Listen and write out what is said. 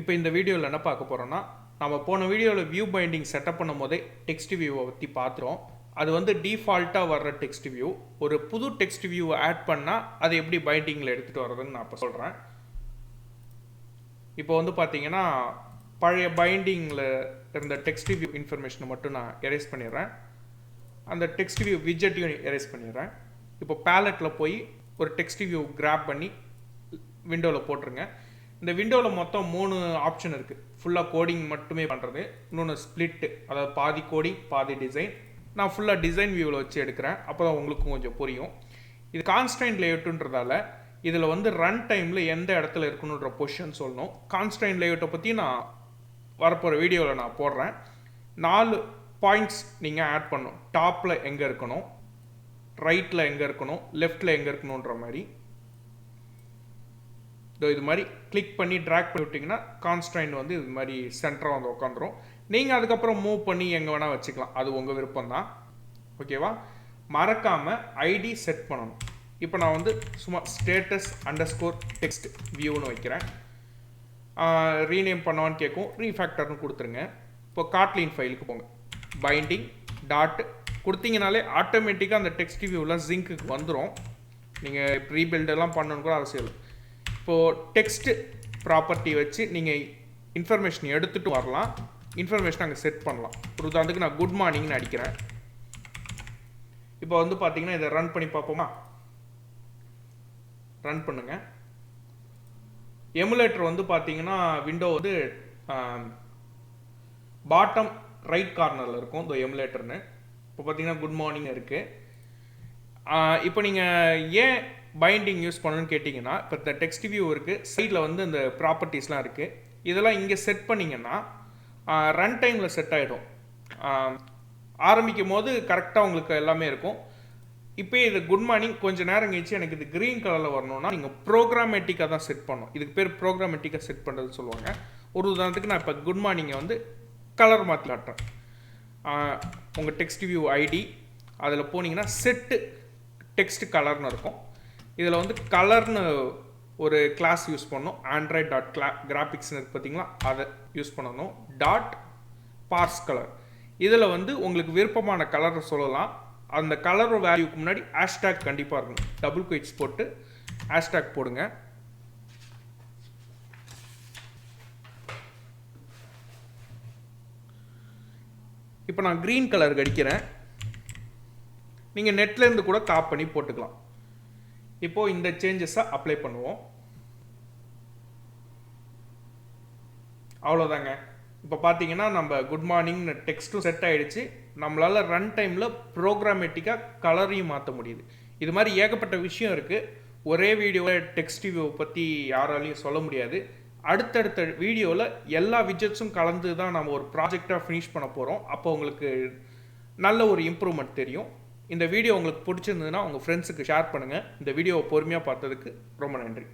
இப்போ இந்த வீடியோவில் என்ன பார்க்க போகிறோம்னா, நம்ம போன வீடியோவில் வியூ பைண்டிங் செட்டப் பண்ணும் போதே டெக்ஸ்ட் வியூவை பற்றி பார்த்துறோம். அது வந்து டிஃபால்ட்டாக வர்ற டெக்ஸ்ட் வியூ. ஒரு புது டெக்ஸ்ட் வியூவை ஆட் பண்ணால் அதை எப்படி பைண்டிங்கில் எடுத்துகிட்டு வர்றதுன்னு நான் இப்போ சொல்கிறேன். இப்போ வந்து பார்த்தீங்கன்னா, பழைய பைண்டிங்கில் இருந்த டெக்ஸ்ட் வியூ இன்ஃபர்மேஷனை மட்டும் நான் எரேஸ் பண்ணிடுறேன். அந்த டெக்ஸ்ட் வியூ விஜெட்டையும் எரேஸ் பண்ணிடுறேன். இப்போ பேலட்டில் போய் ஒரு டெக்ஸ்ட் வியூ கிராப் பண்ணி விண்டோவில் போட்டுருங்க. இந்த விண்டோவில் மொத்தம் 3 ஆப்ஷன் இருக்குது. ஃபுல்லாக கோடிங் மட்டுமே பண்ணுறது, இன்னொன்று ஸ்ப்ளிட்டு, அதாவது பாதி கோடிங் பாதி டிசைன். நான் ஃபுல்லாக டிசைன் வியூவில் வச்சு எடுக்கிறேன், அப்போ தான் உங்களுக்கும் கொஞ்சம் புரியும். இது கான்ஸ்டன்ட் லேஅவுட்டுன்றதால இதில் வந்து ரன் டைமில் எந்த இடத்துல இருக்கணுன்ற பொசிஷன் சொல்லணும். கான்ஸ்டன்ட் லேஅவுட்டை பற்றி நான் வரப்போகிற வீடியோவில் நான் போடுறேன். 4 பாயிண்ட்ஸ் நீங்கள் ஆட் பண்ணணும். டாப்பில் எங்கே இருக்கணும், ரைட்டில் எங்கே இருக்கணும், லெஃப்டில் எங்கே இருக்கணுன்ற மாதிரி. இது மாதிரி கிளிக் பண்ணி ட்ராக் பண்ணி விட்டிங்கன்னா கான்ஸ்ட்ரைண்ட் வந்து இது மாதிரி சென்டராக வந்து உட்காந்துரும். நீங்கள் அதுக்கப்புறம் மூவ் பண்ணி எங்கே வேணால் வச்சுக்கலாம், அது உங்கள் விருப்பம் தான். ஓகேவா? மறக்காமல் ஐடி செட் பண்ணணும். இப்போ நான் வந்து சும்மா ஸ்டேட்டஸ் அண்டர்ஸ்கோர் டெக்ஸ்ட் வியூன்னு வைக்கிறேன். ரீநேம் பண்ணுவான்னு கேட்கும், ரீஃபேக்டர்னு கொடுத்துருங்க. இப்போ காட்லின் ஃபைலுக்கு போங்க, பைண்டிங் டாட் கொடுத்தீங்கனாலே ஆட்டோமேட்டிக்காக அந்த டெக்ஸ்ட் வியூவில் ஜிங்க்குக்கு வந்துடும். நீங்கள் ரீபில்டெல்லாம் பண்ணணுன்னு கூட அவசியம் இல்லை. இப்போது டெக்ஸ்ட் ப்ராப்பர்ட்டி வச்சு நீங்கள் இன்ஃபர்மேஷன் எடுத்துகிட்டு வரலாம், இன்ஃபர்மேஷன் அங்கே செட் பண்ணலாம். ஒரு உதாரணத்துக்கு நான் குட் மார்னிங்னு அடிக்கிறேன். இப்போ வந்து பார்த்தீங்கன்னா இதை ரன் பண்ணி பார்ப்போமா? ரன் பண்ணுங்க. எமுலேட்டர் வந்து பார்த்தீங்கன்னா விண்டோ வந்து பாட்டம் ரைட் கார்னரில் இருக்கும் இந்த எமுலேட்டர்னு. இப்போ பார்த்தீங்கன்னா குட் மார்னிங் இருக்குது. இப்போ நீங்கள் ஏன் பைண்டிங் யூஸ் பண்ணணும்னு கேட்டிங்கன்னா, இப்போ இந்த டெக்ஸ்ட் வியூ இருக்குது, சைடில் வந்து இந்த ப்ராப்பர்ட்டிஸ்லாம் இருக்குது. இதெல்லாம் இங்கே செட் பண்ணிங்கன்னா ரன் டைமில் செட் ஆகிடும். ஆரம்பிக்கும் போது கரெக்டாக உங்களுக்கு எல்லாமே இருக்கும். இப்போ இது குட் மார்னிங் கொஞ்சம் நேரம் கழிச்சு எனக்கு இது க்ரீன் கலரில் வரணும்னா நீங்கள் ப்ரோக்ராமேட்டிக்காக தான் செட் பண்ணணும். இதுக்கு பேர் ப்ரோக்ராமேட்டிக்காக செட் பண்ணுறதுன்னு சொல்லுவாங்க. ஒரு உதாரணத்துக்கு நான் இப்போ குட் மார்னிங்கை வந்து கலர் மாற்றி காட்டுறேன். உங்கள் டெக்ஸ்ட் வியூ ஐடி அதில் போனீங்கன்னா செட்டு டெக்ஸ்ட் கலர்னு இருக்கும். இதில் வந்து கலர்னு ஒரு கிளாஸ் யூஸ் பண்ணணும். ஆண்ட்ராய்ட் டாட் கிராபிக்ஸ்னு இருக்குது பார்த்தீங்களா, அதை யூஸ் பண்ணணும். டாட் பார்ஸ் கலர், இதில் வந்து உங்களுக்கு விருப்பமான கலரை சொல்லலாம். அந்த கலர் வேல்யூக்கு முன்னாடி ஹேஷ்டேக் கண்டிப்பாக இருக்கணும். டபுள் குயிட்ஸ் போட்டு ஹேஷ்டேக் போடுங்க. இப்போ நான் க்ரீன் கலருக்கு அடிக்கிறேன். நீங்கள் நெட்லேருந்து கூட காப்பி பண்ணி போட்டுக்கலாம். இப்போது இந்த சேஞ்சஸை அப்ளை பண்ணுவோம். அவ்வளோதாங்க. இப்போ பார்த்தீங்கன்னா நம்ம குட் மார்னிங் டெக்ஸ்ட்டும் செட் ஆகிடுச்சு. நம்மளால் ரன் டைமில் ப்ரோக்ராமேட்டிக்காக கலரையும் மாற்ற முடியுது. இது மாதிரி ஏகப்பட்ட விஷயம் இருக்குது. ஒரே வீடியோவில் டெக்ஸ்ட் வியூ பற்றி யாராலையும் சொல்ல முடியாது. அடுத்தடுத்த வீடியோவில் எல்லா விஜெட்ஸும் கலந்து தான் நம்ம ஒரு ப்ராஜெக்டாக ஃபினிஷ் பண்ண போகிறோம். அப்போ உங்களுக்கு நல்ல ஒரு இம்ப்ரூவ்மெண்ட் தெரியும். இந்த வீடியோ உங்களுக்கு பிடிச்சிருந்ததுன்னா உங்கள் ஃப்ரெண்ட்ஸுக்கு ஷேர் பண்ணுங்கள். இந்த வீடியோவை பொறுமையாக பார்த்ததுக்கு ரொம்ப நன்றி.